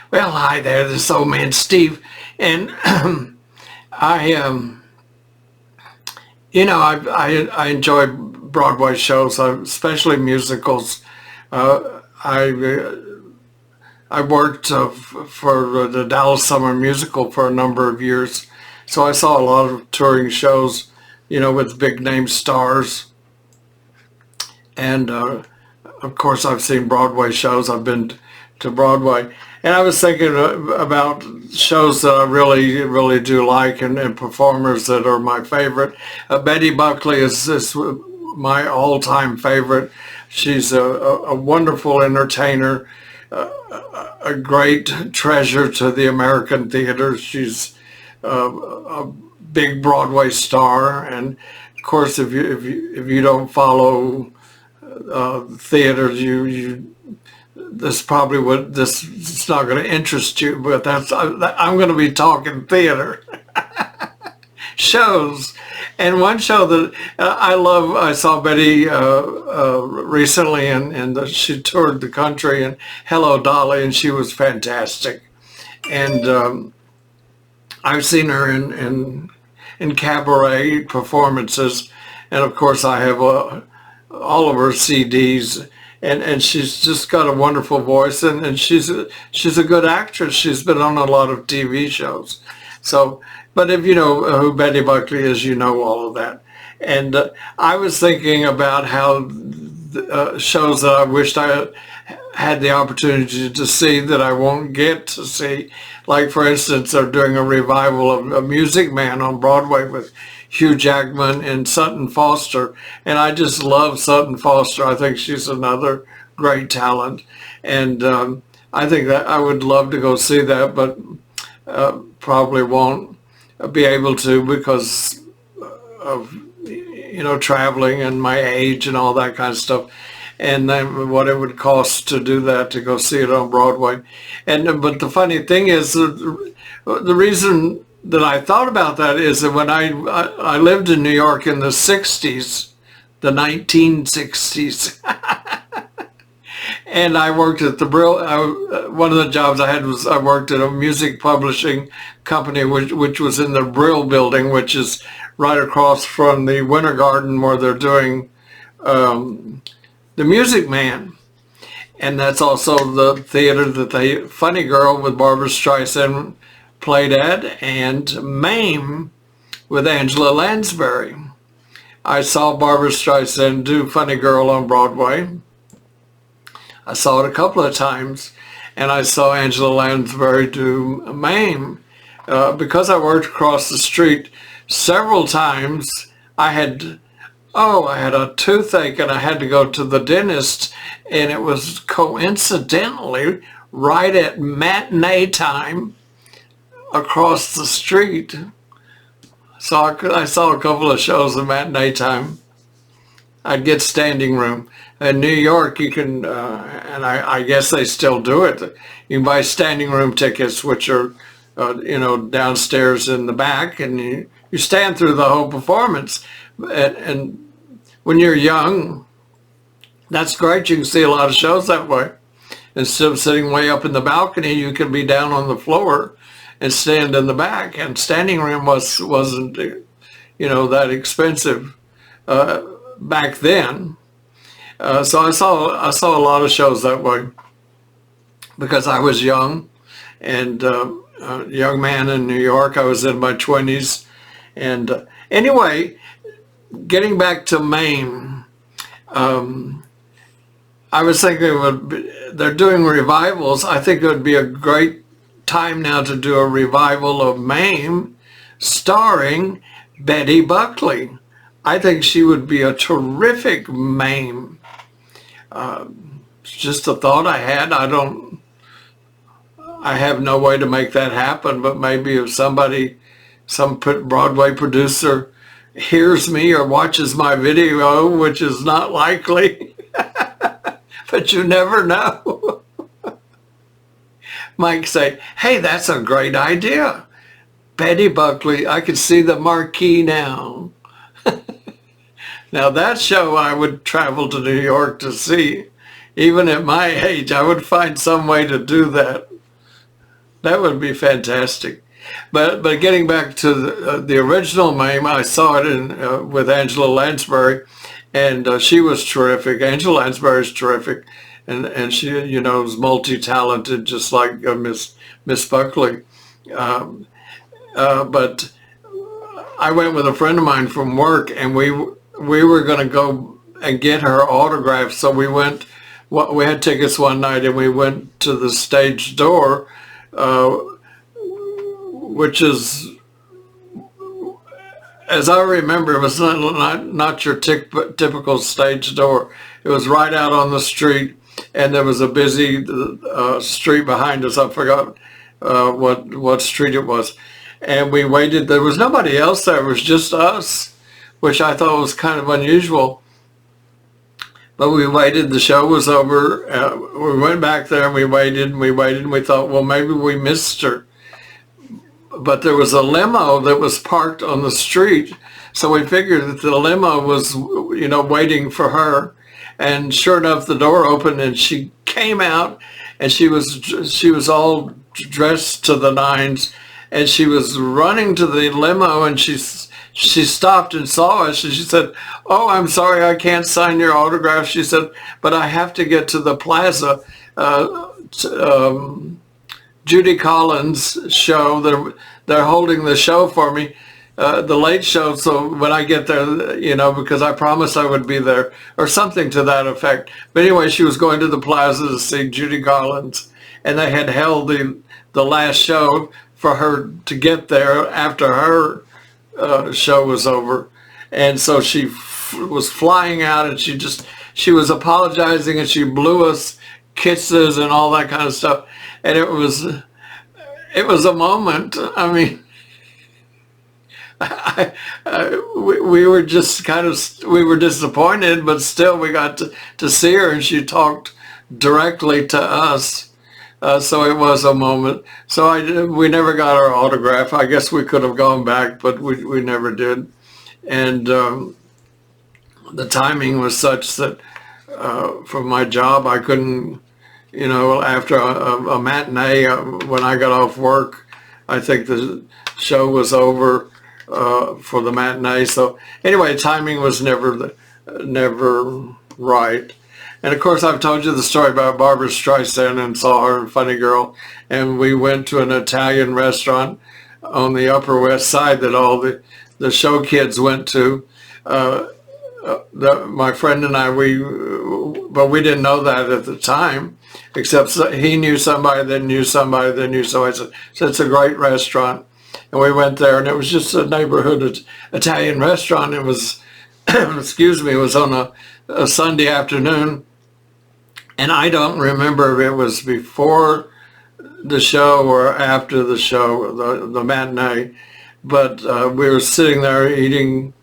Well, hi there. This is old man Steve, and I, I enjoy Broadway shows, especially musicals. Uh, I I worked for the Dallas Summer Musical for a number of years, so I saw a lot of touring shows, with big name stars, and of course I've seen Broadway shows. I've been to Broadway, and I was thinking about shows that I really, really do like, and performers that are my favorite. Betty Buckley is my all-time favorite. She's a wonderful entertainer, a great treasure to the American theater. She's a big Broadway star, and of course, if you don't follow theater, you this probably would this it's not going to interest you, but I'm going to be talking theater shows. And one show that I love, I saw Betty recently, and she toured the country, and Hello Dolly, and she was fantastic. And I've seen her in cabaret performances, and of course I have all of her CDs. And she's just got a wonderful voice, and she's a good actress. She's been on a lot of TV shows. So, but if you know who Betty Buckley is, you know all of that. And I was thinking about how shows that I wished I had the opportunity to see that I won't get to see. Like, for instance, they're doing a revival of a Music Man on Broadway with Hugh Jackman and Sutton Foster. And I just love Sutton Foster. I think she's another great talent. And I think that I would love to go see that, but probably won't be able to because of, traveling and my age and all that kind of stuff. And then what it would cost to do that, to go see it on Broadway. And but the funny thing is, the reason that I thought about that is that when I lived in New York in the 60s, the 1960s, and I worked at the Brill. One of the jobs I had was I worked at a music publishing company, which was in the Brill building, which is right across from the Winter Garden where they're doing the Music Man. And that's also the theater that Funny Girl with Barbara Streisand played at, and Mame with Angela Lansbury. I saw Barbara Streisand do Funny Girl on Broadway. I saw it a couple of times, and I saw Angela Lansbury do Mame. Because I worked across the street several times, I had a toothache and I had to go to the dentist, and it was coincidentally right at matinee time across the street. So I saw a couple of shows at matinee time. I'd get standing room. In New York, you can, and I guess they still do it, you can buy standing room tickets, which are, downstairs in the back, and you stand through the whole performance. And when you're young, that's great. You can see a lot of shows that way. Instead of sitting way up in the balcony, you can be down on the floor and stand in the back. And standing room wasn't that expensive back then. So I saw a lot of shows that way because I was young, and a young man in New York. I was in my 20s. And anyway, getting back to Mame, I was thinking they're doing revivals. I think it would be a great time now to do a revival of Mame starring Betty Buckley. I think she would be a terrific Mame. It's just a thought I had. I have no way to make that happen, but maybe if some Broadway producer hears me or watches my video, which is not likely, but you never know, might say, hey, that's a great idea. Betty Buckley, I can see the marquee now. Now that show I would travel to New York to see. Even at my age, I would find some way to do that. That would be fantastic. But getting back to the original Mame, I saw it in with Angela Lansbury, and she was terrific. Angela Lansbury is terrific, and she, you know, is multi-talented, just like Miss Buckley. Um, but I went with a friend of mine from work, and we were going to go and get her autograph. So we went. We had tickets one night, and we went to the stage door, uh, which is, as I remember, it was not your typical stage door. It was right out on the street, and there was a busy street behind us. I forgot what street it was. And we waited. There was nobody else there. It was just us, which I thought was kind of unusual. But we waited. The show was over. We went back there and we waited and we waited. And we thought, well, maybe we missed her. But there was a limo that was parked on the street. So we figured that the limo was, you know, waiting for her. And sure enough, the door opened and she came out, and she was all dressed to the nines, and she was running to the limo, and she stopped and saw us, and she said, "Oh, I'm sorry, I can't sign your autograph." She said, "But I have to get to the plaza. Judy Collins' show. They're holding the show for me, the late show. So when I get there, you know, because I promised I would be there," or something to that effect. But anyway, she was going to the plaza to see Judy Collins, and they had held the last show for her to get there after her show was over. And so she was flying out, and she was apologizing, and she blew us kisses and all that kind of stuff. And it was a moment. I mean, we were just we were disappointed, but still we got to see her, and she talked directly to us. So it was a moment. So we never got our autograph. I guess we could have gone back, but we never did. And the timing was such that for my job, I couldn't, you know, after a matinee, when I got off work, I think the show was over for the matinee. So anyway, timing was never right. And of course, I've told you the story about Barbara Streisand and saw her in Funny Girl. And we went to an Italian restaurant on the Upper West Side that all the show kids went to. My friend and I, but we didn't know that at the time, except he knew somebody, then knew somebody, then knew somebody. So it's a great restaurant. And we went there, and it was just a neighborhood Italian restaurant. It was, excuse me, it was on a Sunday afternoon. And I don't remember if it was before the show or after the show, the matinee. But we were sitting there eating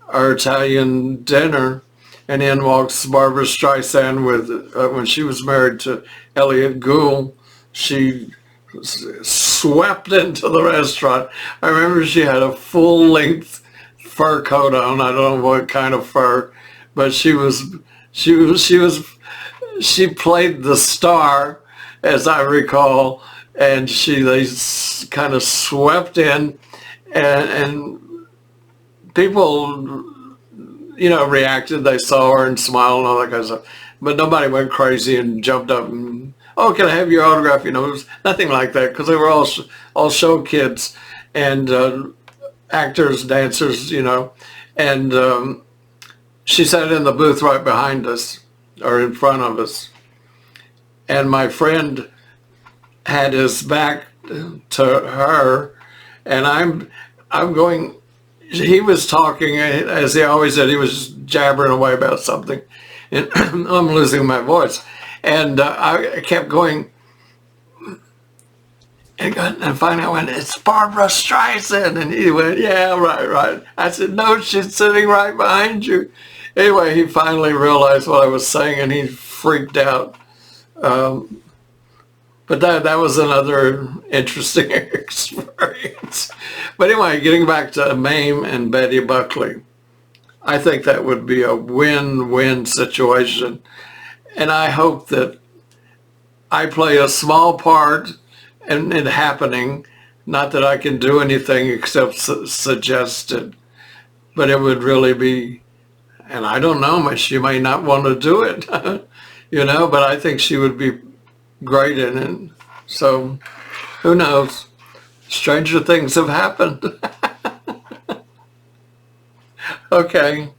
our Italian dinner, and in walks Barbara Streisand with, when she was married to Elliot Gould, she swept into the restaurant. I remember she had a full-length fur coat on. I don't know what kind of fur, but she played the star, as I recall, and they kind of swept in, and people, you know, reacted. They saw her and smiled and all that kind of stuff. But nobody went crazy and jumped up and, "Oh, can I have your autograph?" You know, it was nothing like that, because they were all show kids and actors, dancers, you know. And she sat in the booth right behind us, or in front of us. And my friend had his back to her, and I'm going. He was talking, as he always did. He was jabbering away about something, and I'm losing my voice. And I kept going, and finally I went, "It's Barbara Streisand." And he went, "Yeah, right." I said, "No, she's sitting right behind you." Anyway, he finally realized what I was saying, and he freaked out. But that was another interesting experience. But anyway, getting back to Mame and Betty Buckley, I think that would be a win-win situation. And I hope that I play a small part and it happening. Not that I can do anything except suggest it, but it would really be, and I don't know, she may not want to do it, but I think she would be great in it. So who knows? Stranger things have happened. Okay.